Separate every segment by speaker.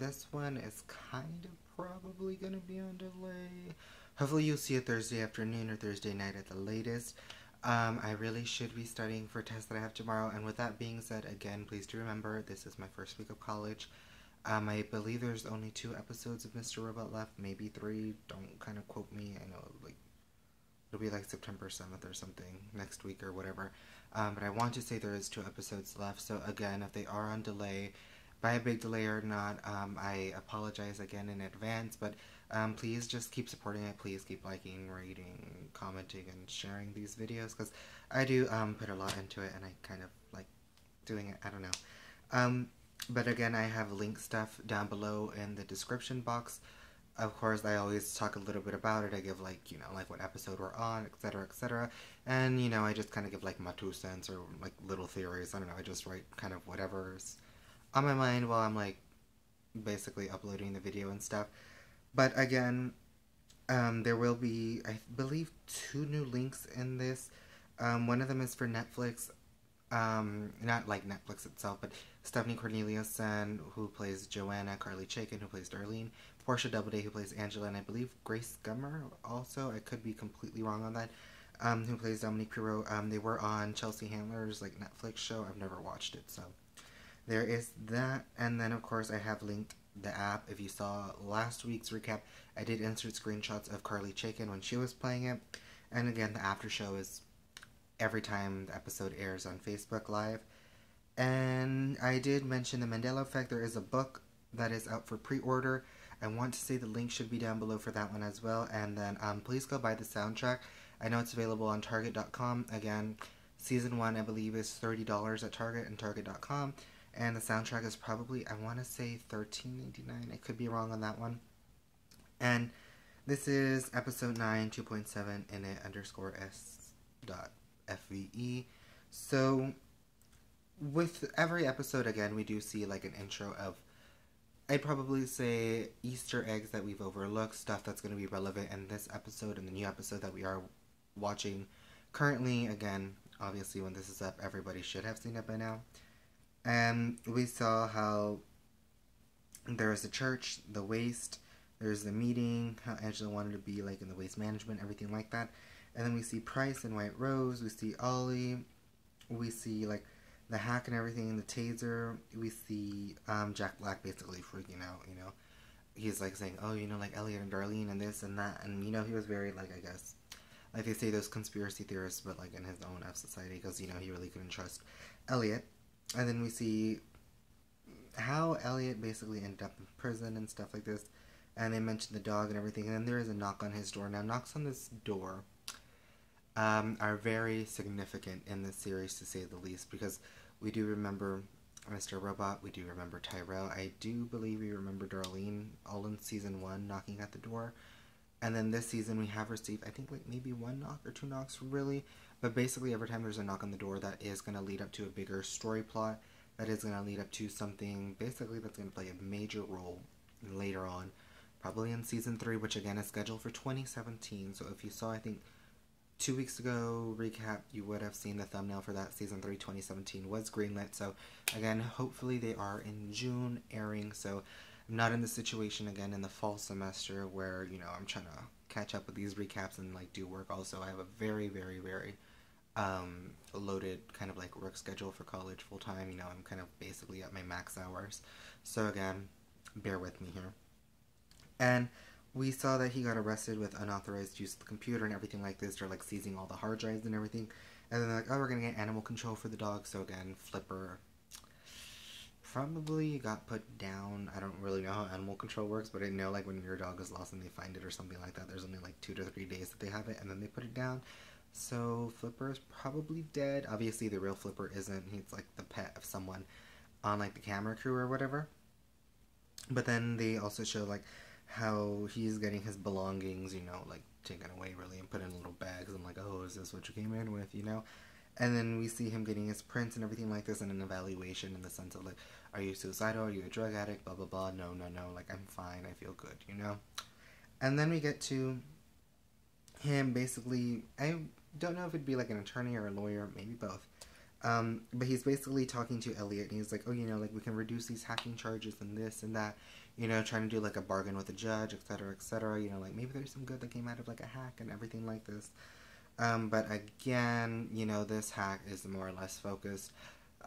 Speaker 1: this one is kind of probably gonna be on delay. Hopefully you'll see it Thursday afternoon or Thursday night at the latest. I really should be studying for tests that I have tomorrow, and with that being said, again, please do remember, this is my first week of college. I believe there's only 2 episodes of Mr. Robot left, maybe 3, don't kind of quote me, I know, like, it'll be like September 7th or something, next week or whatever, but I want to say there is 2 episodes left, so again, if they are on delay, by a big delay or not, I apologize again in advance, but please just keep supporting it. Please keep liking, rating, commenting, and sharing these videos, because I do put a lot into it, and I kind of like doing it. I don't know. But again, I have link stuff down below in the description box. Of course, I always talk a little bit about it. I give, like, you know, like what episode we're on, etc., etc. And, you know, I just kind of give, like, my 2 cents or, like, little theories. I don't know, I just write kind of whatever's on my mind while I'm, like, basically uploading the video and stuff. But again, there will be, I believe, 2 new links in this. One of them is for Netflix. Not like Netflix itself, but Stephanie Corneliuson, who plays Joanna, Carly Chaikin, who plays Darlene, Portia Doubleday, who plays Angela, and I believe Grace Gummer also, I could be completely wrong on that, who plays Dominique Pirot. They were on Chelsea Handler's, like, Netflix show. I've never watched it, so there is that. And then, of course, I have linked the app. If you saw last week's recap, I did insert screenshots of Carly Chaikin when she was playing it. And again, the after show is every time the episode airs on Facebook Live. And I did mention the Mandela Effect. There is a book that is out for pre-order. I want to say the link should be down below for that one as well. And then please go buy the soundtrack. I know it's available on Target.com. Again, Season 1, I believe, is $30 at Target and Target.com. And the soundtrack is probably, I want to say, $13.99. I could be wrong on that one. And this is episode 9, 2.7, in it _s.fve. So, with every episode, again, we do see, like, an intro of, I'd probably say, Easter eggs that we've overlooked, stuff that's going to be relevant in this episode and the new episode that we are watching currently. Again, obviously, when this is up, everybody should have seen it by now. And we saw how there's a church, the waste, there's the meeting, how Angela wanted to be, like, in the waste management, everything like that. And then we see Price and White Rose, we see Ollie, we see, like, the hack and everything, the taser, we see Jack Black basically freaking out, you know. He's, like, saying, oh, you know, like, Elliot and Darlene and this and that, and, you know, he was very, like, I guess, like they say, those conspiracy theorists, but, like, in his own fsociety, because, you know, he really couldn't trust Elliot. And then we see how Elliot basically ended up in prison and stuff like this. And they mentioned the dog and everything. And then there is a knock on his door. Now, knocks on this door are very significant in this series, to say the least. Because we do remember Mr. Robot. We do remember Tyrell. I do believe we remember Darlene, all in Season 1, knocking at the door. And then this season we have received, I think, like, maybe 1 knock or 2 knocks, really. But basically every time there's a knock on the door, that is going to lead up to a bigger story plot. That is going to lead up to something, basically, that's going to play a major role later on. Probably in Season 3, which again is scheduled for 2017. So if you saw, I think, 2 weeks ago recap, you would have seen the thumbnail for that. Season 3 2017 was greenlit. So again, hopefully they are in June airing. So I'm not in the situation again in the fall semester where, you know, I'm trying to catch up with these recaps and, like, do work also. I have a very, very, very loaded kind of, like, work schedule for college full time. You know, I'm kind of basically at my max hours. So again, bear with me here. And we saw that he got arrested with unauthorized use of the computer and everything like this. They're, like, seizing all the hard drives and everything. And then they're like, oh, we're going to get animal control for the dog. So again, Flipper probably got put down. I don't really know how animal control works, but I know, like, when your dog is lost and they find it or something like that, there's only, like, 2 to 3 days that they have it, and then they put it down. So Flipper is probably dead. Obviously, the real Flipper isn't. He's, like, the pet of someone on, like, the camera crew or whatever. But then they also show, like, how he's getting his belongings, you know, like, taken away, really, and put in little bags. I'm like, oh, is this what you came in with, you know? And then we see him getting his prints and everything like this, and an evaluation in the sense of, like, are you suicidal? Are you a drug addict? Blah, blah, blah. No, no, no. Like, I'm fine. I feel good, you know? And then we get to him basically, I don't know if it'd be like an attorney or a lawyer, maybe both. But he's basically talking to Elliot, and he's like, oh, like, we can reduce these hacking charges and this and that, trying to do, like, a bargain with the judge, etc., etc., like, maybe there's some good that came out of, like, a hack and everything like this. But again, this hack is more or less focused.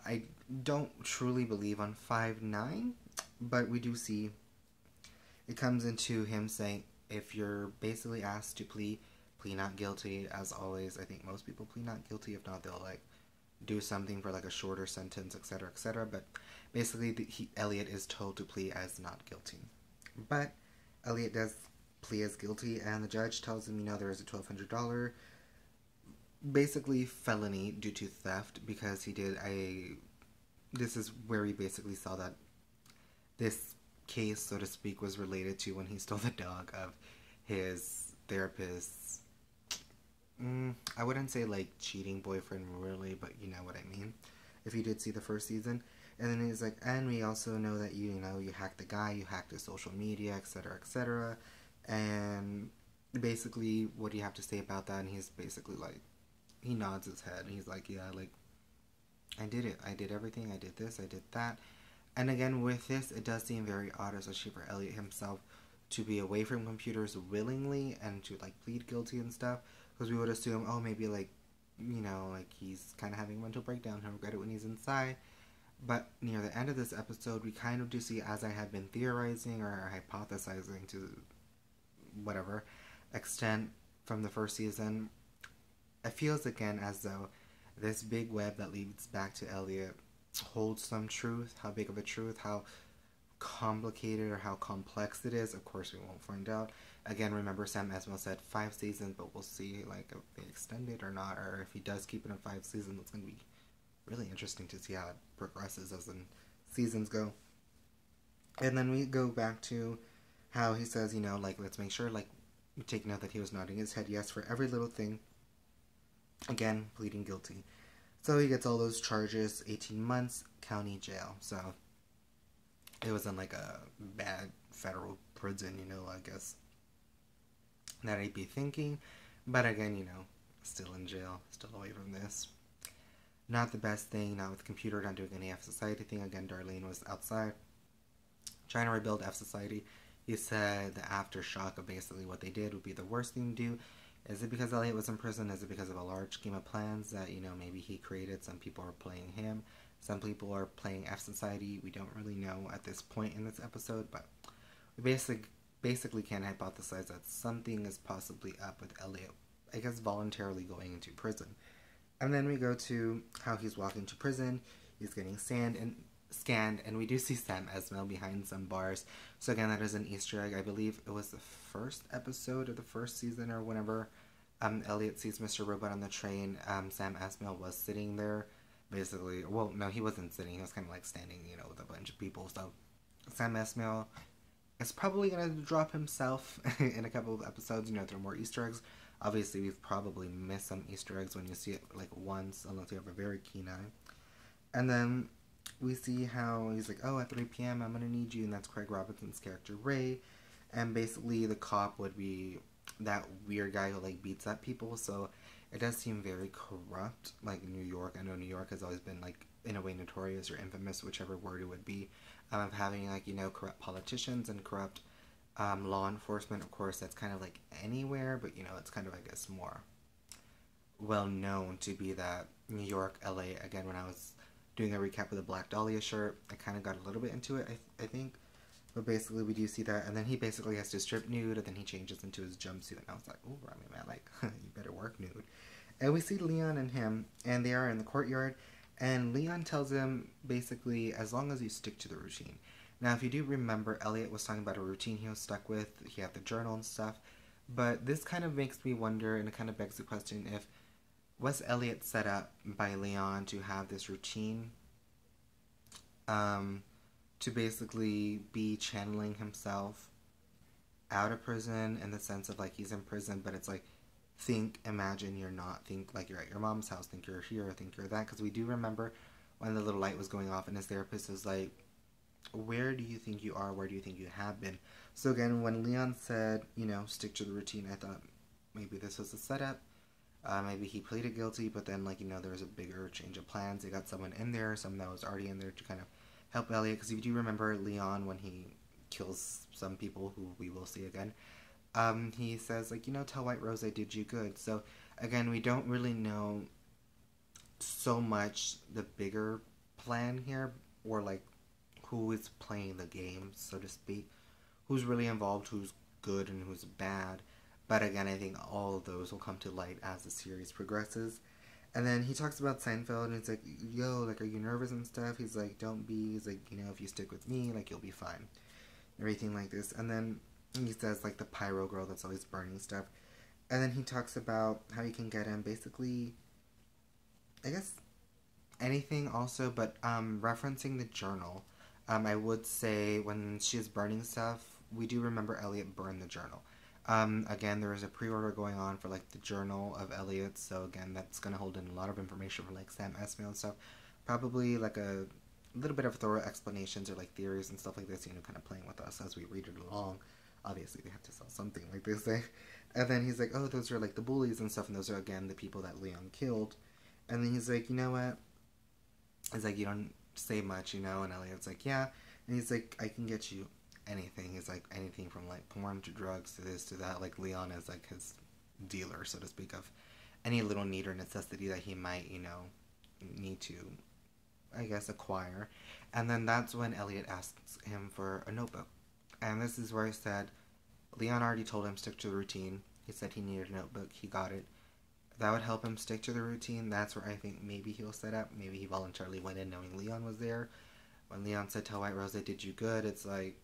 Speaker 1: I don't truly believe on 5-9, but we do see it comes into him saying, if you're basically asked to plead not guilty. As always, I think most people plead not guilty. If not, they'll, like, do something for, like, a shorter sentence, etc., etc. But basically, Elliot is told to plead as not guilty. But Elliot does plead as guilty, and the judge tells him, there is a $1,200 basically felony due to theft, because he did this is where we basically saw that this case, so to speak, was related to when he stole the dog of his therapist's, I wouldn't say, like, cheating boyfriend really, but you know what I mean, if you did see the first season. And then he's like, and we also know that you hacked the guy, you hacked his social media, etc., etc., and basically, what do you have to say about that? And he's basically like, he nods his head, and he's like, yeah, like, I did it. I did everything. I did this. I did that. And again, with this, it does seem very odd, especially for Elliot himself, to be away from computers willingly and to, like, plead guilty and stuff. Because we would assume, oh, maybe, like, like, he's kind of having a mental breakdown. He'll regret it when he's inside. But near the end of this episode, we kind of do see, as I had been theorizing or hypothesizing to whatever extent from the first season, it feels again as though this big web that leads back to Elliot holds some truth. How big of a truth, how complicated or how complex it is, of course we won't find out. Again, remember, Sam Esmail said 5 seasons, but we'll see, like, if they extend it or not, or if he does keep it in 5 seasons. It's going to be really interesting to see how it progresses as in seasons go. And then we go back to how he says, like, let's make sure, like, we take note that he was nodding his head yes for every little thing. Again, pleading guilty. So he gets all those charges, 18 months, county jail. So it wasn't like a bad federal prison, I guess, that I'd be thinking. But again, still in jail, still away from this. Not the best thing, not with the computer, not doing any fsociety thing. Again, Darlene was outside trying to rebuild fsociety. He said the aftershock of basically what they did would be the worst thing to do. Is it because Elliot was in prison? Is it because of a large scheme of plans that, maybe he created? Some people are playing him. Some people are playing fsociety. We don't really know at this point in this episode, but we basically can hypothesize that something is possibly up with Elliot, I guess, voluntarily going into prison. And then we go to how he's walking to prison. He's getting scanned, and we do see Sam Esmail behind some bars. So again, that is an Easter egg. I believe it was the first episode of the first season, or whenever Elliot sees Mr. Robot on the train. Sam Esmail was sitting there, basically. Well, no, he wasn't sitting. He was kind of like standing, with a bunch of people. So Sam Esmail is probably going to drop himself in a couple of episodes. There are more Easter eggs. Obviously, we've probably missed some Easter eggs when you see it, like, once, unless you have a very keen eye. And then we see how he's like, oh, at 3 p.m. I'm going to need you, and that's Craig Robinson's character, Ray. And basically, the cop would be that weird guy who, like, beats up people, so it does seem very corrupt, like New York. I know New York has always been, like, in a way notorious or infamous, whichever word it would be, of having, like, corrupt politicians and corrupt law enforcement. Of course, that's kind of like anywhere, but it's kind of, I guess, more well known to be that New York, LA. Again, when I was doing a recap of the Black Dahlia shirt, I kind of got a little bit into it, I think. But basically, we do see that, and then he basically has to strip nude, and then he changes into his jumpsuit, and I was like, ooh, Rami Malek, you better work nude. And we see Leon and him, and they are in the courtyard, and Leon tells him, basically, as long as you stick to the routine. Now, if you do remember, Elliot was talking about a routine he was stuck with. He had the journal and stuff. But this kind of makes me wonder, and it kind of begs the question, if was Elliot set up by Leon to have this routine? To basically be channeling himself out of prison, in the sense of, like, he's in prison, but it's like, think, imagine you're not. Think like you're at your mom's house. Think you're here. Think you're that. Because we do remember when the little light was going off, and his therapist was like, where do you think you are? Where do you think you have been? So again, when Leon said, stick to the routine, I thought maybe this was a setup. Maybe he pleaded guilty, but then, like, you know, there was a bigger change of plans. They got someone in there, someone that was already in there to kind of help Elliot. Because if you do remember Leon, when he kills some people who we will see again, he says, like, you know, tell White Rose I did you good. So, again, we don't really know so much the bigger plan here, or, like, who is playing the game, so to speak. Who's really involved, who's good, and who's bad. But again, I think all of those will come to light as the series progresses. And then he talks about Seinfeld, and it's like, yo, like, are you nervous and stuff? He's like, don't be. He's like, you know, if you stick with me, like, you'll be fine. Everything like this. And then he says, like, the pyro girl that's always burning stuff. And then he talks about how you can get him, basically, I guess, anything also, but referencing the journal. I would say when she's burning stuff, we do remember Elliot burned the journal. Again, there is a pre-order going on for, like, the journal of Elliot, so again, that's going to hold in a lot of information for, like, Sam Esmail and stuff. Probably, like, a little bit of thorough explanations or, like, theories and stuff like this, you know, kind of playing with us as we read it along. Obviously, they have to sell something, like they say. And then he's like, oh, those are, like, the bullies and stuff, and those are, again, the people that Leon killed. And then he's like, you know what? He's like, you don't say much, you know? And Elliot's like, yeah. And he's like, I can get you anything. He's like, anything from, like, porn to drugs to this to that. Like, Leon is, like, his dealer, so to speak, of any little need or necessity that he might, you know, need to, I guess, acquire. And then that's when Elliot asks him for a notebook. And this is where I said, Leon already told him stick to the routine. He said he needed a notebook. He got it. That would help him stick to the routine. That's where I think maybe he'll set up. Maybe he voluntarily went in knowing Leon was there. When Leon said, tell White Rose I did you good, it's like,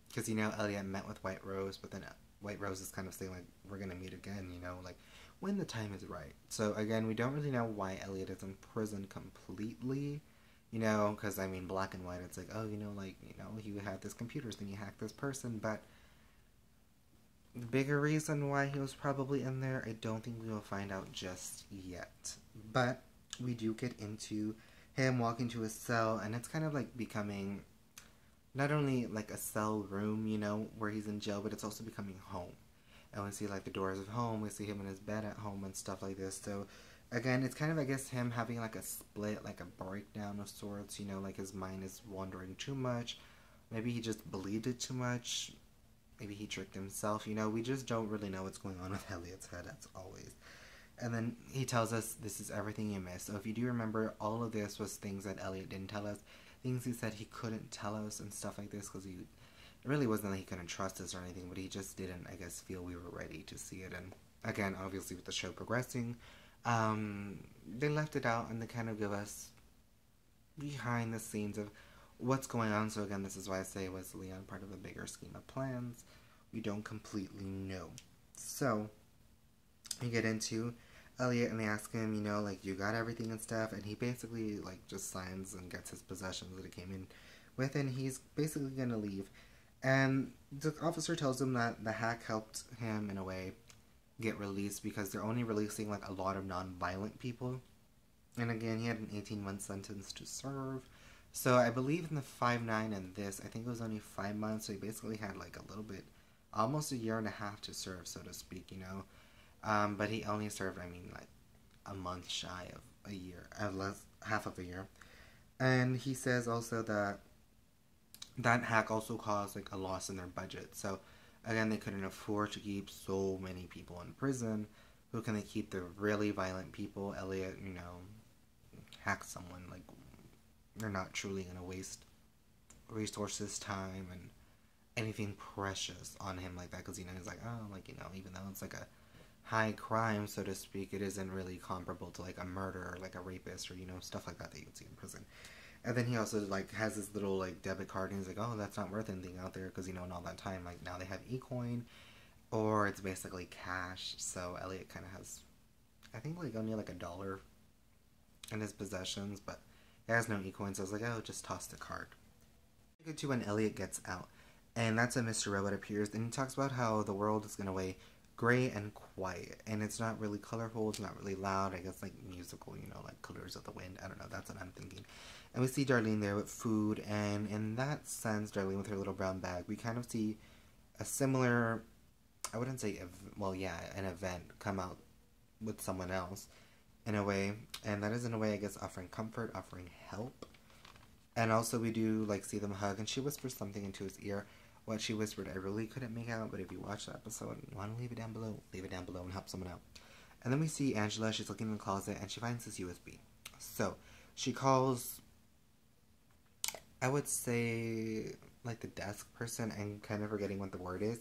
Speaker 1: because, you know, Elliot met with White Rose, but then White Rose is kind of saying, like, we're going to meet again, you know, like, when the time is right. So, again, we don't really know why Elliot is in prison completely, you know, because, I mean, black and white, it's like, oh, you know, like, you know, he had this computer, then he hacked this person, but the bigger reason why he was probably in there, I don't think we will find out just yet. But we do get into him walking to his cell, and it's kind of like becoming not only like a cell room, you know, where he's in jail, but it's also becoming home. And we see, like, the doors of home, we see him in his bed at home and stuff like this. So, again, it's kind of, I guess, him having, like, a split, like a breakdown of sorts, you know, like his mind is wandering too much. Maybe he just believed it too much. Maybe he tricked himself, you know, we just don't really know what's going on with Elliot's head, as always. And then he tells us this is everything you missed. So if you do remember, all of this was things that Elliot didn't tell us. Things he said he couldn't tell us and stuff like this, because it really wasn't that he couldn't trust us or anything, but he just didn't, I guess, feel we were ready to see it. And again, obviously with the show progressing, they left it out and they kind of give us behind the scenes of what's going on. So again, this is why I say, was Leon part of a bigger scheme of plans? We don't completely know. So we get into Elliot and they ask him, you know, like, you got everything and stuff, and he basically, like, just signs and gets his possessions that he came in with, and he's basically gonna leave. And the officer tells him that the hack helped him, in a way, get released, because they're only releasing, like, a lot of non-violent people. And again, he had an 18-month sentence to serve. So I believe in the 5-9 and this, I think it was only 5 months, so he basically had, like, a little bit, almost a year and a half to serve, so to speak, you know. But he only served, I mean, like, a month shy of a year, at least half of a year. And he says also that that hack also caused, like, a loss in their budget. So, again, they couldn't afford to keep so many people in prison. Who can they keep? The really violent people. Elliot, you know, hack someone, like, they're not truly going to waste resources, time, and anything precious on him like that. Because, you know, he's like, oh, like, you know, even though it's, like, a high crime, so to speak, it isn't really comparable to, like, a murder or, like, a rapist or, you know, stuff like that that you would see in prison. And then he also, like, has this little, like, debit card, and he's like, oh, that's not worth anything out there, because, you know, in all that time, like, now they have eCoin, or it's basically cash. So Elliot kind of has, I think, like, only, like, $1 in his possessions, but he has no eCoin, so I was like, oh, just toss the card. We get to when Elliot gets out, and that's when Mr. Robot appears, and he talks about how the world is going away gray and quiet, and it's not really colorful, it's not really loud, I guess, like, musical, you know, like Colors of the Wind, I don't know, that's what I'm thinking. And we see Darlene there with food, and in that sense, Darlene with her little brown bag, we kind of see a similar, I wouldn't say, well, yeah, an event come out with someone else in a way, and that is in a way, I guess, offering comfort, offering help. And also we do like see them hug, and she whispers something into his ear. What she whispered, I really couldn't make out, but if you watch the episode and you want to leave it down below, leave it down below and help someone out. And then we see Angela, she's looking in the closet, and she finds this USB. So, she calls, I would say, like the desk person, and kind of forgetting what the word is.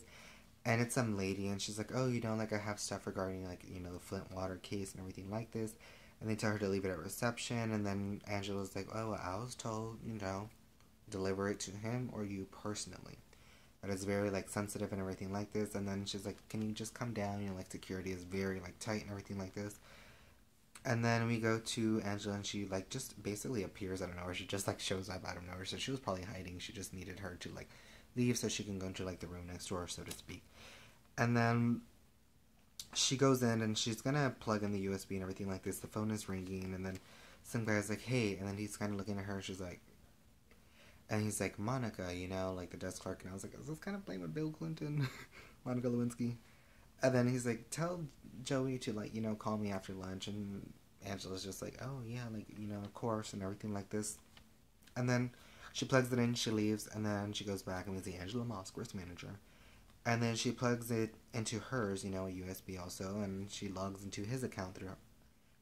Speaker 1: And it's some lady, and she's like, oh, you know, like I have stuff regarding, like, you know, the Flint water case and everything like this. And they tell her to leave it at reception, and then Angela's like, oh, well, I was told, you know, deliver it to him or you personally. But it's very, like, sensitive and everything like this. And then she's like, can you just come down? You know, like, security is very, like, tight and everything like this. And then we go to Angela, and she, like, just basically appears out of nowhere. She just, like, shows up out of nowhere. So she was probably hiding. She just needed her to, like, leave so she can go into, like, the room next door, so to speak. And then she goes in, and she's gonna plug in the USB and everything like this. The phone is ringing, and then some guy's like, hey. And then he's kind of looking at her, and she's like, and he's like, Monica, you know, like the desk clerk. And I was like, is this kind of playing with Bill Clinton? Monica Lewinsky. And then he's like, tell Joey to, like, you know, call me after lunch. And Angela's just like, oh, yeah, like, you know, of course, and everything like this. And then she plugs it in, she leaves, and then she goes back and we see Angela Moskowitz, manager. And then she plugs it into hers, you know, a USB also, and she logs into his account through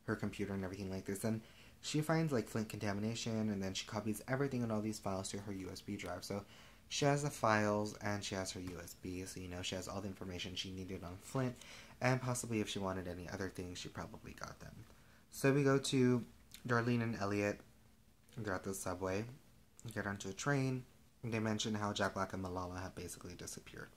Speaker 1: her computer and everything like this. And she finds, like, Flint contamination, and then she copies everything in all these files to her USB drive. So she has the files, and she has her USB, so, you know, she has all the information she needed on Flint, and possibly if she wanted any other things, she probably got them. So we go to Darlene and Elliot. They're at the subway, get onto a train, and they mention how Jack Black and Malala have basically disappeared.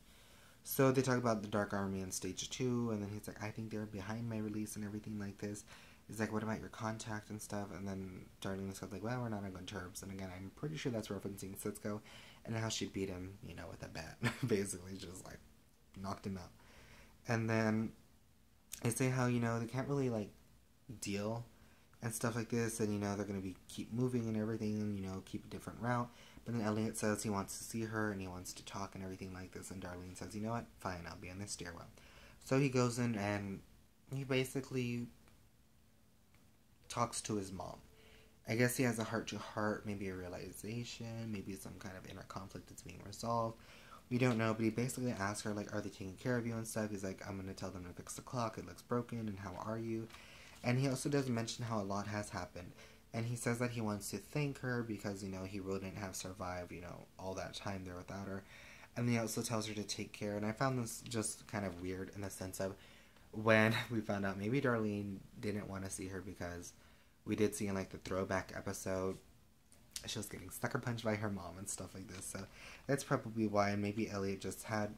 Speaker 1: So they talk about the Dark Army in Stage 2, and then he's like, I think they're behind my release and everything like this. He's like, what about your contact and stuff? And then Darlene is like, well, we're not on good terms. And again, I'm pretty sure that's referencing Cisco and how she beat him, you know, with a bat. Basically, just, like, knocked him out. And then they say how, you know, they can't really, like, deal and stuff like this. And, you know, they're going to keep moving and everything and, you know, keep a different route. But then Elliot says he wants to see her and he wants to talk and everything like this. And Darlene says, you know what? Fine, I'll be on this stairwell. So he goes in and he basically talks to his mom. I guess he has a heart-to-heart, maybe a realization, maybe some kind of inner conflict that's being resolved. We don't know, but he basically asks her, like, are they taking care of you and stuff? He's like, I'm going to tell them to fix the clock. It looks broken, and how are you? And he also does mention how a lot has happened. And he says that he wants to thank her because, you know, he wouldn't have survived, you know, all that time there without her. And he also tells her to take care. And I found this just kind of weird in the sense of when we found out maybe Darlene didn't want to see her because we did see in, like, the throwback episode she was getting sucker punched by her mom and stuff like this. So that's probably why. And maybe Elliot just had,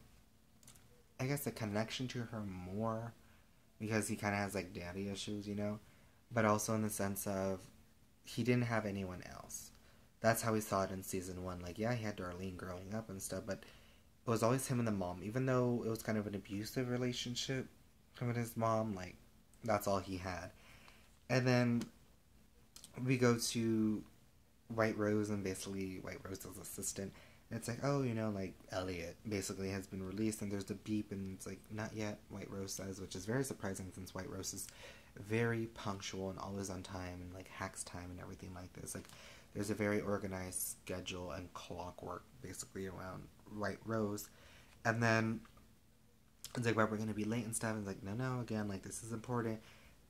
Speaker 1: I guess, a connection to her more because he kind of has, like, daddy issues, you know. But also in the sense of he didn't have anyone else. That's how we saw it in season 1. Like, yeah, he had Darlene growing up and stuff, but it was always him and the mom. Even though it was kind of an abusive relationship, him and his mom, like, that's all he had. And then we go to White Rose and basically White Rose's assistant. And it's like, oh, you know, like, Elliot basically has been released, and there's a beep, and it's like, not yet, White Rose says, which is very surprising since White Rose is very punctual and always on time and, like, hacks time and everything like this. Like, there's a very organized schedule and clockwork basically around White Rose. And then it's like, well, we're going to be late and stuff. And it's like, no, again, like, this is important.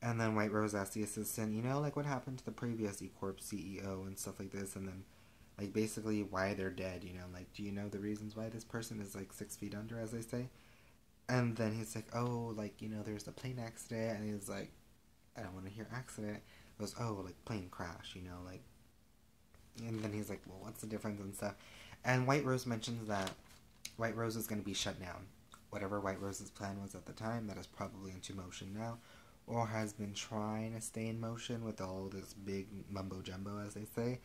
Speaker 1: And then White Rose asks the assistant, you know, like, what happened to the previous E-Corp CEO and stuff like this. And then, like, basically why they're dead, you know. Like, do you know the reasons why this person is, like, 6 feet under, as they say? And then he's like, oh, like, you know, there's a plane accident. And he's like, I don't want to hear accident. He goes, oh, like, plane crash, you know, like. And then he's like, well, what's the difference and stuff. And White Rose mentions that White Rose is going to be shut down. Whatever White Rose's plan was at the time, that is probably into motion now. Or has been trying to stay in motion with all this big mumbo-jumbo, as they say.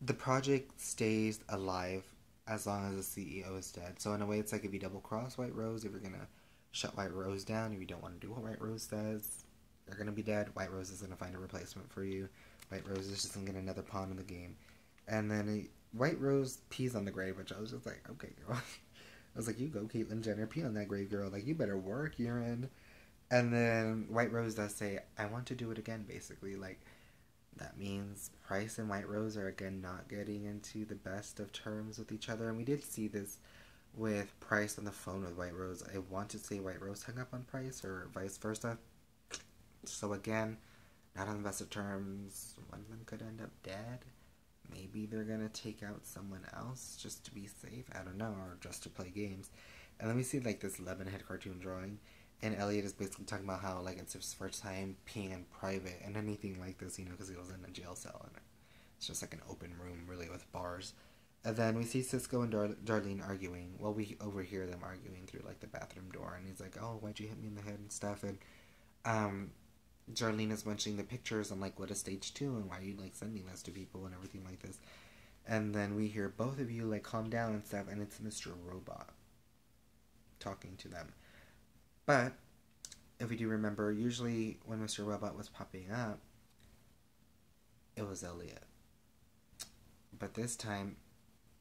Speaker 1: The project stays alive as long as the CEO is dead. So in a way, it's like if you double-cross White Rose, if you're going to shut White Rose down, if you don't want to do what White Rose says, you're going to be dead. White Rose is going to find a replacement for you. White Rose is just going to get another pawn in the game. And then White Rose pees on the grave, which I was just like, okay, girl. I was like, you go, Caitlyn Jenner, pee on that grave, girl. Like, you better work, you're in. And then White Rose does say, I want to do it again, basically. Like, that means Price and White Rose are again not getting into the best of terms with each other. And we did see this with Price on the phone with White Rose. I want to say White Rose hung up on Price or vice versa. So again, not on the best of terms. One of them could end up dead. Maybe they're gonna take out someone else just to be safe. I don't know, or just to play games. And then we see like this Lemonhead cartoon drawing, and Elliot is basically talking about how like it's his first time peeing in private and anything like this, you know, because he was in a jail cell and it's just like an open room really with bars. And then we see Cisco and Darlene arguing. Well, we overhear them arguing through like the bathroom door, and he's like, "Oh, why'd you hit me in the head and stuff?" And Darlene is mentioning the pictures and like, what is stage 2 and why are you like sending this to people and everything like this. And then we hear both of you like calm down and stuff, and it's Mr. Robot talking to them. But if we do remember, usually when Mr. Robot was popping up, it was Elliot. But this time,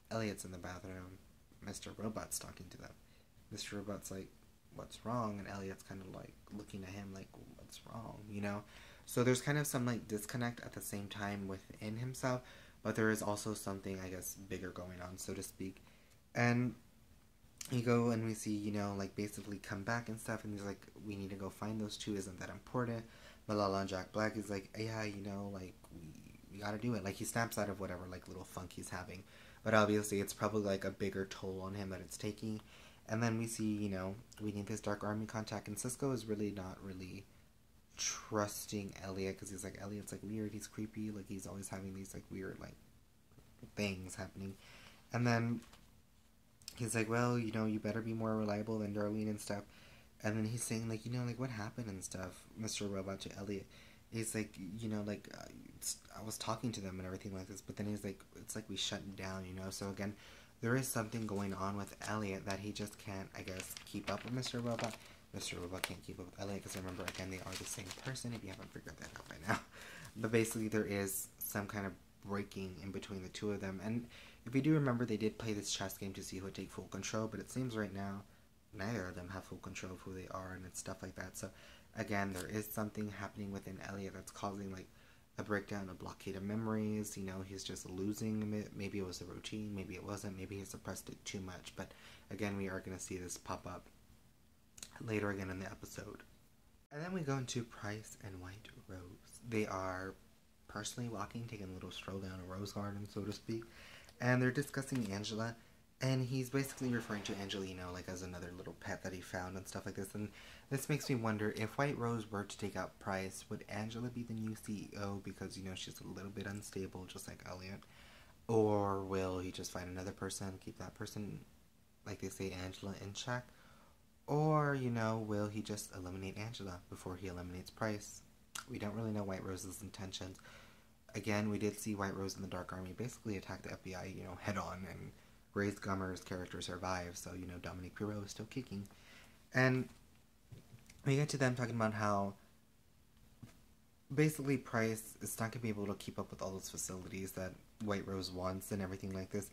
Speaker 1: Elliot's in the bathroom, Mr. Robot's talking to them. Mr. Robot's like, what's wrong? And Elliot's kind of like looking at him like, what's wrong, you know? So there's kind of some like disconnect at the same time within himself, but there is also something, I guess, bigger going on, so to speak. And you go and we see, you know, like basically come back and stuff, and he's like, we need to go find those two, isn't that important? Malala and Jack Black is like, yeah, you know, like we gotta do it. Like he snaps out of whatever like little funk he's having, but obviously it's probably like a bigger toll on him that it's taking. And then we see, you know, we need this Dark Army contact, and Cisco is really not really trusting Elliot, because he's like, Elliot's like weird, he's creepy, like he's always having these like weird like things happening. And then he's like, well, you know, you better be more reliable than Darlene and stuff. And then he's saying like, you know, like what happened and stuff, Mr. Robot to Elliot. He's like, you know, like I was talking to them and everything like this, but then he's like, it's like we shut down, you know. So again, there is something going on with Elliot that he just can't, I guess, keep up with Mr. Robot. Mr. Robot can't keep up with Elliot, because remember, again, they are the same person, if you haven't figured that out by now. But basically, there is some kind of breaking in between the two of them. And if you do remember, they did play this chess game to see who would take full control, but it seems right now, neither of them have full control of who they are and it's stuff like that. So, again, there is something happening within Elliot that's causing, like, a breakdown, a blockade of memories. You know, he's just losing it. Maybe it was a routine, maybe it wasn't, maybe he suppressed it too much. But again, we are going to see this pop up later again in the episode. And then we go into Price and White Rose. They are personally walking, taking a little stroll down a rose garden, so to speak, and they're discussing Angela. And he's basically referring to Angela, you know, like as another little pet that he found and stuff like this. And this makes me wonder, if White Rose were to take out Price, would Angela be the new CEO because, you know, she's a little bit unstable, just like Elliot? Or will he just find another person, keep that person, like they say, Angela, in check? Or, you know, will he just eliminate Angela before he eliminates Price? We don't really know White Rose's intentions. Again, we did see White Rose in the Dark Army basically attack the FBI, you know, head on, and Grace Gummer's character survived, so, you know, Dominique Pirot is still kicking. And we get to them talking about how basically Price is not going to be able to keep up with all those facilities that White Rose wants and everything like this.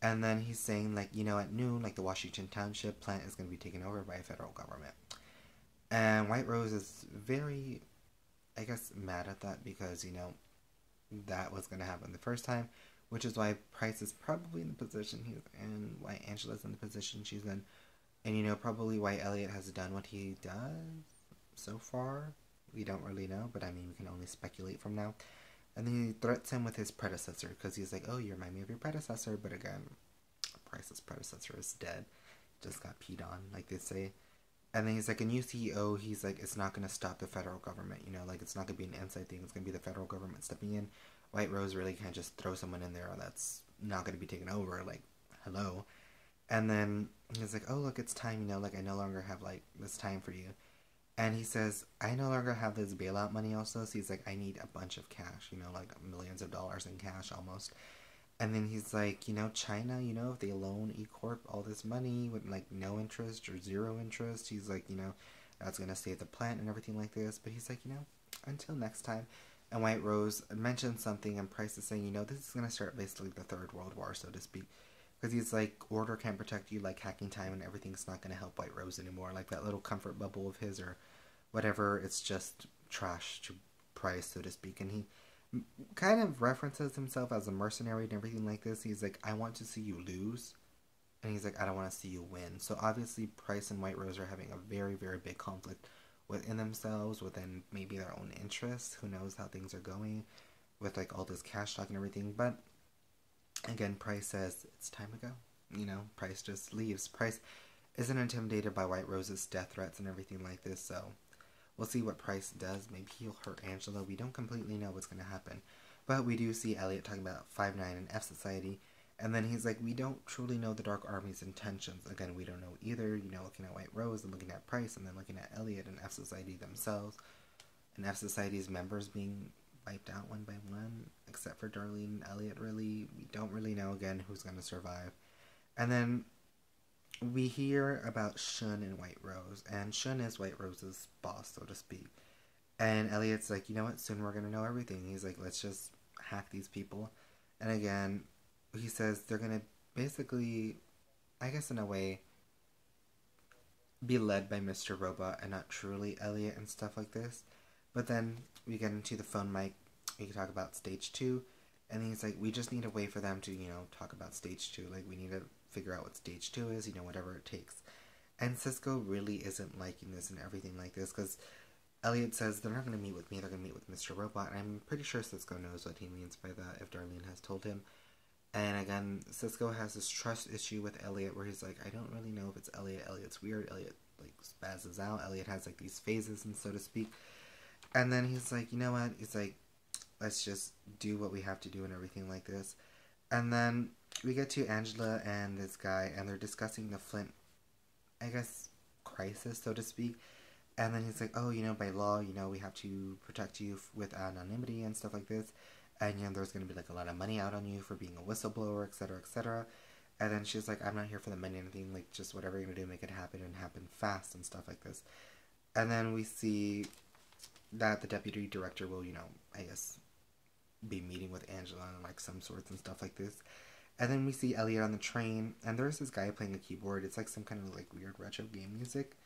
Speaker 1: And then he's saying, like, you know, at noon, like, the Washington Township plant is going to be taken over by a federal government. And White Rose is very, I guess, mad at that because, you know, that was going to happen the first time, which is why Price is probably in the position he's in, why Angela's in the position she's in, and, you know, probably why Elliot has done what he does so far. We don't really know, but I mean, we can only speculate from now. And then he threats him with his predecessor, because he's like, oh, you remind me of your predecessor, but again, Price's predecessor is dead, just got peed on, like they say. And then he's like, a new CEO, he's like, it's not going to stop the federal government, you know, like, it's not going to be an inside thing, it's going to be the federal government stepping in. White Rose really can't just throw someone in there that's not going to be taken over, like, hello. And then he's like, oh, look, it's time, you know, like, I no longer have, like, this time for you. And he says, I no longer have this bailout money also, so he's like, I need a bunch of cash, you know, like, millions of dollars in cash, almost. And then he's like, you know, China, you know, if they loan E-Corp all this money with, like, no interest or zero interest, he's like, you know, that's going to save the plant and everything like this. But he's like, you know, until next time. And White Rose mentioned something, and Price is saying, you know, this is going to start basically the Third World War, so to speak. Because he's like, order can't protect you, like hacking time and everything's not going to help White Rose anymore. Like that little comfort bubble of his, or whatever, it's just trash to Price, so to speak. And he kind of references himself as a mercenary and everything like this. He's like, I want to see you lose. And he's like, I don't want to see you win. So obviously Price and White Rose are having a very, very big conflict within themselves, within maybe their own interests. Who knows how things are going with like all this cash talk and everything. But again, Price says it's time to go. You know, Price just leaves. Price isn't intimidated by White Rose's death threats and everything like this, so we'll see what Price does. Maybe he'll hurt Angela. We don't completely know what's going to happen. But we do see Elliot talking about 5-9 and F-Society. And then he's like, we don't truly know the Dark Army's intentions. Again, we don't know either. You know, looking at White Rose and looking at Price and then looking at Elliot and F-Society themselves. And F-Society's members being wiped out one by one. Except for Darlene and Elliot, really. We don't really know, again, who's going to survive. And then we hear about Shun and White Rose. And Shun is White Rose's boss, so to speak. And Elliot's like, you know what? Soon we're going to know everything. He's like, let's just hack these people. And again, he says they're going to basically, I guess in a way, be led by Mr. Robot and not truly Elliot and stuff like this. But then we get into the phone mic. We can talk about stage 2. And he's like, we just need to wait for them to, you know, talk about stage 2. Like, we need to figure out what stage 2 is, you know, whatever it takes. And Cisco really isn't liking this and everything like this, because Elliot says they're not going to meet with me, they're going to meet with Mr. Robot. And I'm pretty sure Cisco knows what he means by that, if Darlene has told him. And again, Cisco has this trust issue with Elliot where he's like, I don't really know if it's Elliot. Elliot's weird. Elliot, like, spazzes out. Elliot has, like, these phases, and so to speak. And then he's like, you know what? He's like, let's just do what we have to do and everything like this. And then we get to Angela and this guy, and they're discussing the Flint, I guess, crisis, so to speak. And then he's like, oh, you know, by law, you know, we have to protect you with anonymity and stuff like this. And, you know, there's going to be, like, a lot of money out on you for being a whistleblower, etc., etc. And then she's like, I'm not here for the money or anything. Like, just whatever you're going to do, make it happen and happen fast and stuff like this. And then we see that the deputy director will, you know, I guess, be meeting with Angela and, like, some sorts and stuff like this. And then we see Elliot on the train, and there's this guy playing a keyboard. It's, like, some kind of, like, weird retro game music.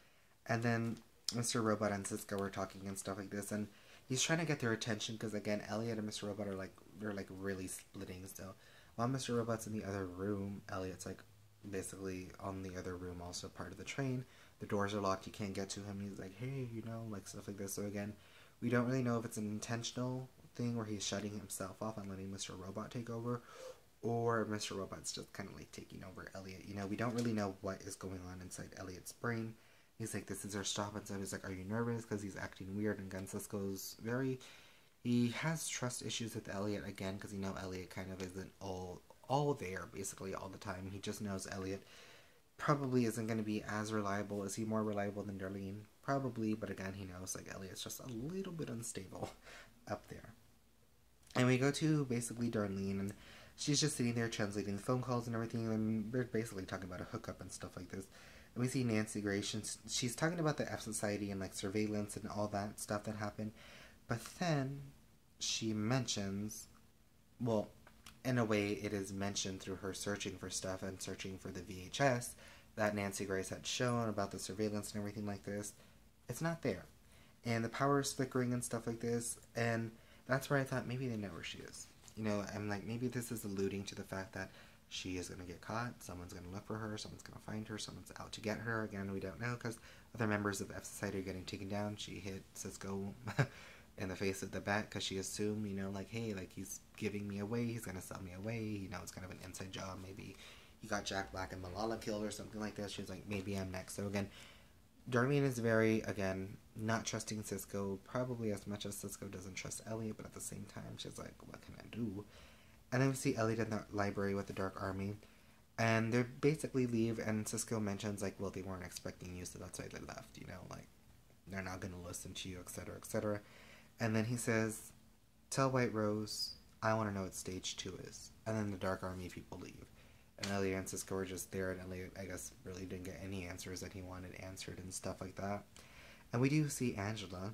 Speaker 1: And then Mr. Robot and Cisco are talking and stuff like this, and he's trying to get their attention because, again, Elliot and Mr. Robot are, like, they're, like, really splitting. So while Mr. Robot's in the other room, Elliot's, like, basically on the other room, also part of the train. The doors are locked, you can't get to him. He's like, hey, you know, like, stuff like this. So, again, we don't really know if it's an intentional thing where he's shutting himself off and letting Mr. Robot take over, or Mr. Robot's just kind of, like, taking over Elliot. You know, we don't really know what is going on inside Elliot's brain. He's like, this is our stop, and so he's like, are you nervous? Because he's acting weird, and again, Cisco's he has trust issues with Elliot, again, because, you know, Elliot kind of isn't all there, basically, all the time. He just knows Elliot probably isn't going to be as reliable. Is he more reliable than Darlene? Probably, but again, he knows, like, Elliot's just a little bit unstable up there. And we go to, basically, Darlene, and she's just sitting there translating the phone calls and everything, and they're basically talking about a hookup and stuff like this. And we see Nancy Grace, she's talking about the F-Society and, like, surveillance and all that stuff that happened. But then she mentions, well, in a way it is mentioned through her searching for stuff and searching for the VHS that Nancy Grace had shown about the surveillance and everything like this. It's not there. And the power is flickering and stuff like this. And that's where I thought maybe they know where she is. You know, I'm like, maybe this is alluding to the fact that she is going to get caught, someone's going to look for her, someone's going to find her, someone's out to get her. Again, we don't know because other members of the F-Society are getting taken down. She hit Cisco in the face with the bat because she assumed, you know, like, hey, like, he's giving me away, he's going to sell me away, you know, it's kind of an inside job. Maybe he got Jack Black and Malala killed or something like that. She's like, maybe I'm next. So again, Darlene is very, again, not trusting Cisco, probably as much as Cisco doesn't trust Elliot, but at the same time, she's like, what can I do? And then we see Elliot in the library with the Dark Army, and they basically leave, and Cisco mentions, like, well, they weren't expecting you, so that's why they left, you know, like, they're not going to listen to you, etc., etc. And then he says, tell White Rose, I want to know what stage 2 is. And then the Dark Army people leave. And Elliot and Cisco were just there, and Elliot, I guess, really didn't get any answers that he wanted answered and stuff like that. And we do see Angela,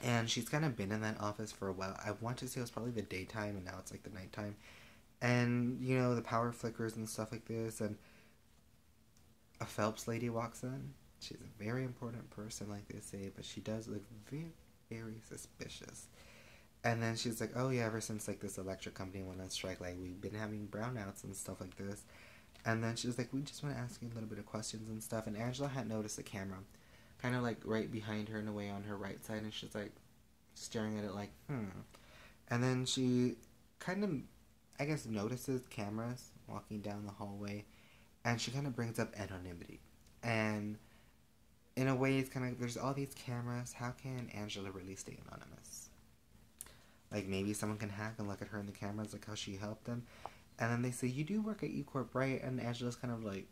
Speaker 1: and she's kind of been in that office for a while. I want to say it was probably the daytime, and now it's like the nighttime. And, you know, the power flickers and stuff like this, and a Phelps lady walks in. She's a very important person, like they say, but she does look very, very suspicious. And then she's like, oh yeah, ever since like this electric company went on strike, like we've been having brownouts and stuff like this. And then she's like, we just want to ask you a little bit of questions and stuff. And Angela had noticed a camera, kind of like right behind her in a way on her right side, and she's like staring at it like, And then she kind of, I guess, notices cameras walking down the hallway, and she kind of brings up anonymity. And in a way, it's kind of, there's all these cameras. How can Angela really stay anonymous? Like, maybe someone can hack and look at her in the cameras, like how she helped them. And then they say, you do work at E Corp, right? And Angela's kind of like,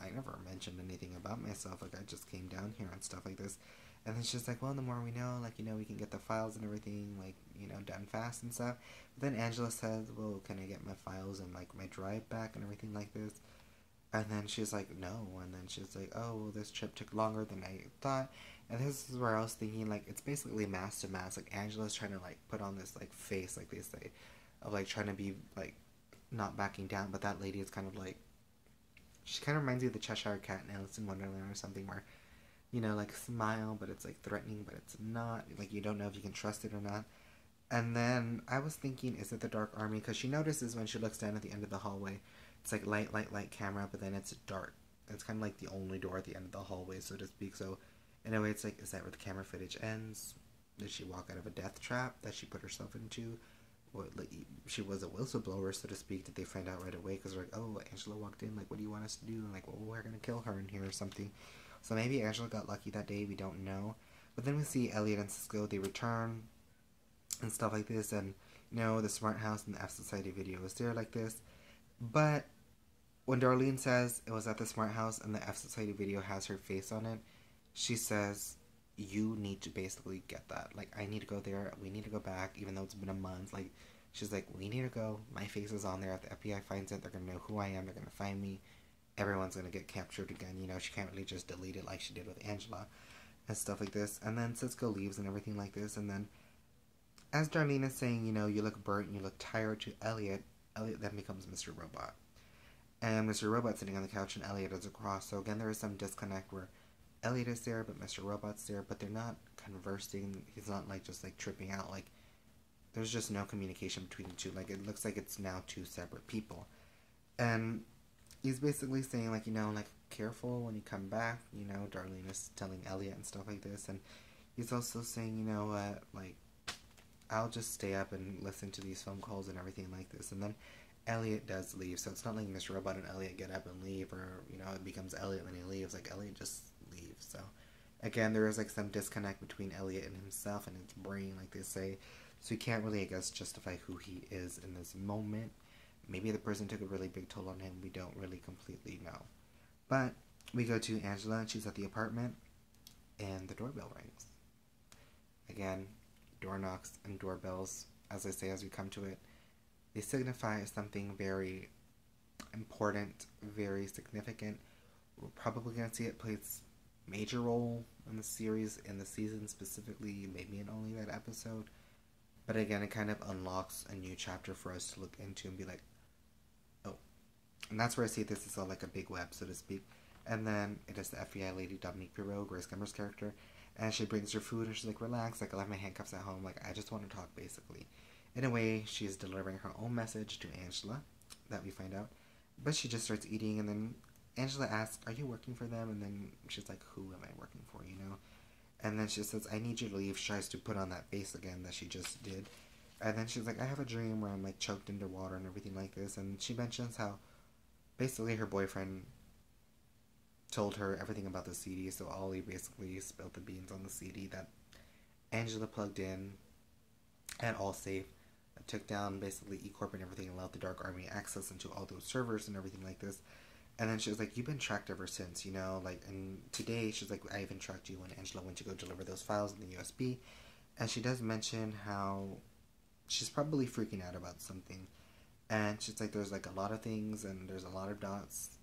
Speaker 1: I never mentioned anything about myself. Like, I just came down here and stuff like this. And then she's like, well, the more we know, like, we can get the files and everything, like, done fast and stuff. But then Angela says, well, can I get my files and, like, my drive back and everything like this? And then she's like, no. And then she's like, oh, well, this trip took longer than I thought. And this is where I was thinking, like, it's basically mask to mask. Like, Angela's trying to, like, put on this, like, face, like they say, of, like, trying to be, like, not backing down. But that lady is kind of, like, she kind of reminds you of the Cheshire Cat in Alice in Wonderland or something where, like, smile, but it's, like, threatening, but it's not. Like, you don't know if you can trust it or not. And then I was thinking, is it the Dark Army? Because she notices when she looks down at the end of the hallway, it's like light camera, but then it's dark. It's kind of like the only door at the end of the hallway, so to speak. So in a way, it's like, is that where the camera footage ends? Did she walk out of a death trap that she put herself into? What, like, she was a whistleblower, so to speak. Did they find out right away? Because they're like, oh, Angela walked in. Like, what do you want us to do? And like, well, we're gonna kill her in here or something. So maybe Angela got lucky that day. We don't know. But then we see Elliot and Cisco. They return and stuff like this, and the smart house and the fsociety video is there like this. But when Darlene says it was at the smart house and the fsociety video has her face on it, she says, you need to basically get that. Like, I need to go there. We need to go back, even though it's been a month. Like, she's like, we need to go. My face is on there. If the FBI finds it, they're going to know who I am. They're going to find me. Everyone's going to get captured again. She can't really just delete it like she did with Angela and stuff like this. And then Cisco leaves and everything like this. And then as Darlene is saying, you look burnt, you look tired to Elliot, Elliot then becomes Mr. Robot. And Mr. Robot's sitting on the couch and Elliot is across. So again, there is some disconnect where Elliot is there, but Mr. Robot's there, but they're not conversing. He's not like just like tripping out. Like, there's just no communication between the two. Like, it looks like it's now two separate people. And he's basically saying, like, like, careful when you come back. Darlene is telling Elliot and stuff like this. And he's also saying, like, I'll just stay up and listen to these phone calls and everything like this. And then Elliot does leave. So it's not like Mr. Robot and Elliot get up and leave, or, it becomes Elliot when he leaves. Like, Elliot just leaves. So, again, there is, like, some disconnect between Elliot and himself and his brain, like they say. So he can't really, I guess, justify who he is in this moment. Maybe the person took a really big toll on him. We don't really completely know. But we go to Angela, and she's at the apartment, and the doorbell rings. Again, door knocks and doorbells, as I say, as we come to it, they signify something very important, very significant. We're probably going to see it play its major role in the series, in the season specifically, maybe in only that episode. But again, it kind of unlocks a new chapter for us to look into and be like, oh. And that's where I see this is all like a big web, so to speak. And then it is the FBI lady, Dominique Perot, Grace Gummer's character. And she brings her food and she's like, relax, like, I left my handcuffs at home, like, I just want to talk, basically. In a way, she's delivering her own message to Angela, that we find out. But she just starts eating, and then Angela asks, are you working for them? And then she's like, who am I working for, And then she says, I need you to leave. She tries to put on that face again that she just did. And then she's like, I have a dream where I'm, like, choked underwater and everything like this. And she mentions how basically her boyfriend told her everything about the CD. So Ollie basically spilled the beans on the CD that Angela plugged in at Allsafe. Took down basically E Corp and everything and allowed the Dark Army access into all those servers and everything like this. And then she was like, you've been tracked ever since, like, and today she's like, I even tracked you when Angela went to go deliver those files in the USB. And she does mention how she's probably freaking out about something. And she's like, there's like a lot of things and there's a lot of dots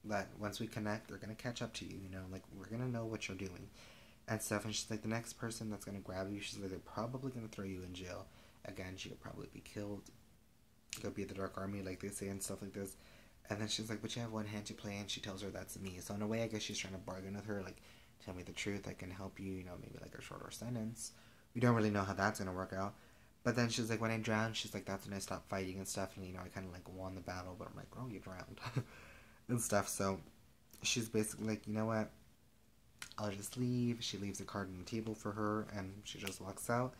Speaker 1: that once we connect, they're going to catch up to you, like, we're going to know what you're doing and stuff. And she's like, the next person that's going to grab you, she's like, they're probably going to throw you in jail. Again, she could probably be killed. Go be at the Dark Army, like they say, and stuff like this. And then she's like, but you have one hand to play, and she tells her that's me. So in a way, I guess she's trying to bargain with her, like, tell me the truth, I can help you, maybe like a shorter sentence. We don't really know how that's gonna work out. But then she's like, when I drowned, she's like, that's when I stopped fighting and stuff, and I kind of like won the battle, but I'm like, oh, you drowned. And stuff, so she's basically like, you know what, I'll just leave. She leaves a card on the table for her, and she just walks out.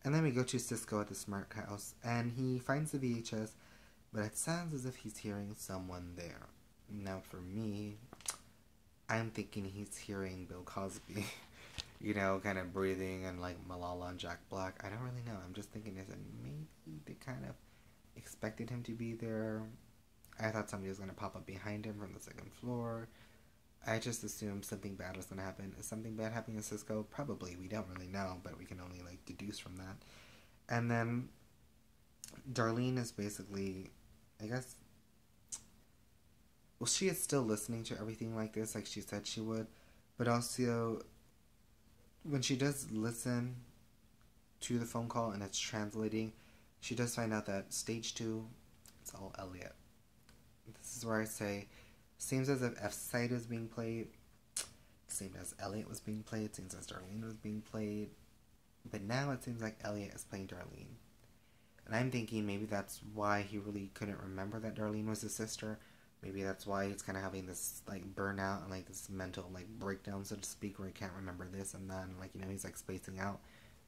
Speaker 1: And then we go to Cisco at the smart house, and he finds the VHS, but it sounds as if he's hearing someone there. Now, for me, I'm thinking he's hearing Bill Cosby, kind of breathing, and like Malala and Jack Black. I don't really know. I'm just thinking, is it maybe they kind of expected him to be there? I thought somebody was going to pop up behind him from the second floor. I just assumed something bad was going to happen. Is something bad happening in Cisco? Probably. We don't really know, but we can only like deduce from that. And then Darlene is basically, I guess, well, she is still listening to everything like this, like she said she would, but also when she does listen to the phone call and it's translating, she does find out that stage 2, it's all Elliot. This is where I say, seems as if fsociety is being played, seemed as Elliot was being played, seems as Darlene was being played, but now it seems like Elliot is playing Darlene. And I'm thinking maybe that's why he really couldn't remember that Darlene was his sister. Maybe that's why he's kind of having this like burnout and like this mental like breakdown, so to speak, where he can't remember this and that, and like he's like spacing out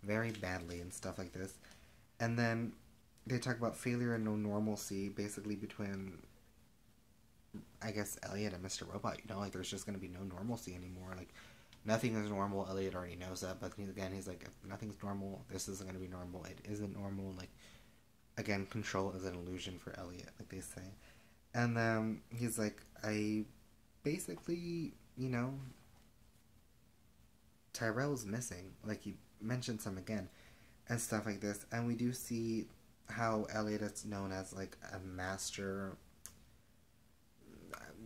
Speaker 1: very badly and stuff like this. And then they talk about failure and no normalcy, basically between, I guess, Elliot and Mr. Robot. Like there's just gonna be no normalcy anymore. Like nothing is normal. Elliot already knows that, but again, he's like, if nothing's normal, this isn't gonna be normal. It isn't normal. Like again, control is an illusion for Elliot, like they say. And then he's like, I basically, Tyrell's missing. Like, he mentions him again and stuff like this. And we do see how Elliot is known as, like, a master.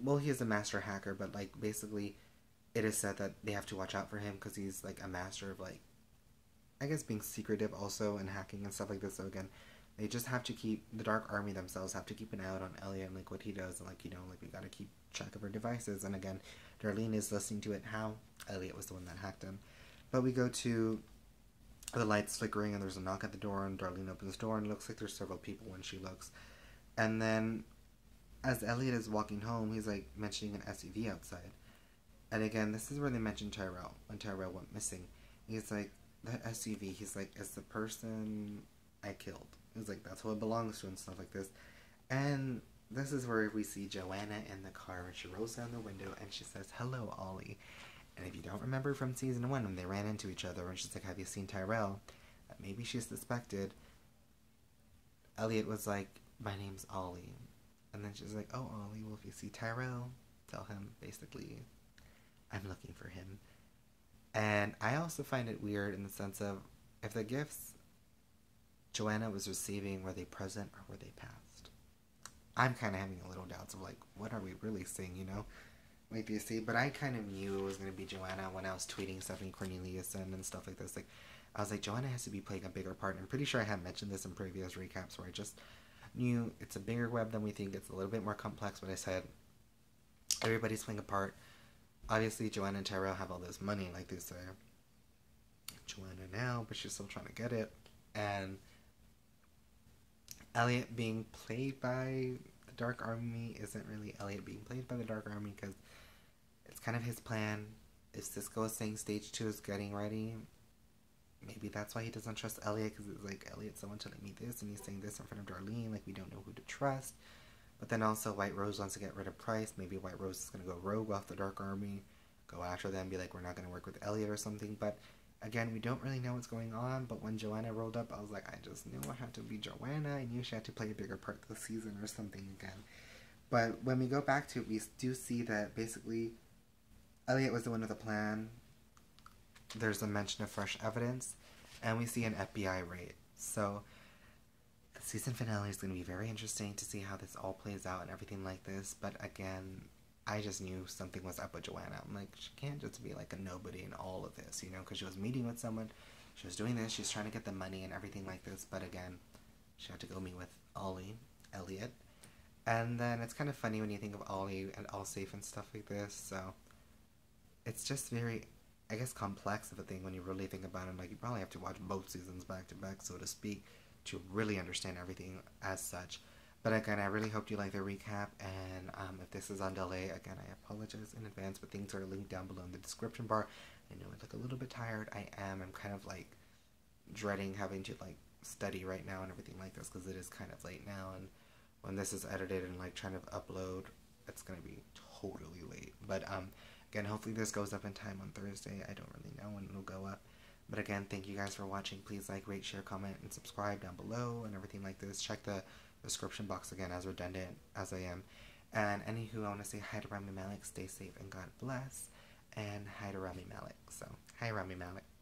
Speaker 1: Well, he is a master hacker, but, like, basically, it is said that they have to watch out for him because he's, like, a master of, like, I guess being secretive also and hacking and stuff like this. So, again, they just have to keep, the Dark Army themselves have to keep an eye out on Elliot and like what he does, and like like we gotta keep track of our devices. And again, Darlene is listening to it how Elliot was the one that hacked him. But we go to the lights flickering and there's a knock at the door, and Darlene opens the door and it looks like there's several people when she looks. And then as Elliot is walking home, he's like mentioning an SUV outside. And again, this is where they mention Tyrell, when Tyrell went missing. He's like, that SUV, he's like, is the person I killed. He's like, that's who it belongs to and stuff like this. And this is where we see Joanna in the car and she rolls down the window and she says, hello, Ollie. And if you don't remember from season 1 when they ran into each other and she's like, have you seen Tyrell? Maybe she suspected. Elliot was like, my name's Ollie. And then she's like, oh, Ollie, well, if you see Tyrell, tell him, basically, I'm looking for him. And I also find it weird in the sense of, if the gifts Joanna was receiving, were they present or were they past? I'm kind of having a little doubts of like, what are we really seeing, Like you see, but I kind of knew it was going to be Joanna when I was tweeting Stephanie Corneliuson and stuff like this. Like, I was like, Joanna has to be playing a bigger part. And I'm pretty sure I had mentioned this in previous recaps where I just knew it's a bigger web than we think. It's a little bit more complex, but I said everybody's playing a part. Obviously, Joanna and Tyrell have all this money, like they say. Joanna now, but she's still trying to get it. And Elliot being played by the Dark Army isn't really Elliot being played by the Dark Army because it's kind of his plan. If Cisco is saying stage 2 is getting ready, maybe that's why he doesn't trust Elliot, because it's like, Elliot's someone telling me this and he's saying this in front of Darlene, like we don't know who to trust. But then also White Rose wants to get rid of Price. Maybe White Rose is going to go rogue off the Dark Army, go after them, be like, we're not going to work with Elliot or something. But again, we don't really know what's going on. But when Joanna rolled up, I was like, I just knew I had to be Joanna. I knew she had to play a bigger part this season or something again. But when we go back to it, we do see that basically Elliot was the one with the plan. There's a mention of fresh evidence. And we see an FBI raid. So the season finale is going to be very interesting to see how this all plays out and everything like this. But again, I just knew something was up with Joanna. I'm like, she can't just be like a nobody in all of this, because she was meeting with someone, she was doing this, she's trying to get the money and everything like this. But again, she had to go meet with Elliot. And then it's kind of funny when you think of Ollie and All Safe and stuff like this. So it's just very, I guess, complex of a thing when you really think about it. Like, you probably have to watch both seasons back to back, so to speak, to really understand everything as such. But again, I really hope you like the recap. And if this is on delay, again, I apologize in advance. But things are linked down below in the description bar. I know I look a little bit tired. I am. I'm kind of like dreading having to like study right now and everything like this because it is kind of late now. And when this is edited and like trying to upload, it's gonna be totally late. But again, hopefully this goes up in time on Thursday. I don't really know when it'll go up. But again, thank you guys for watching. Please like, rate, share, comment, and subscribe down below and everything like this. Check the description box again, as redundant as I am. And anywho, I want to say hi to Rami Malek. Stay safe and God bless. And hi to Rami Malek. So, hi Rami Malek.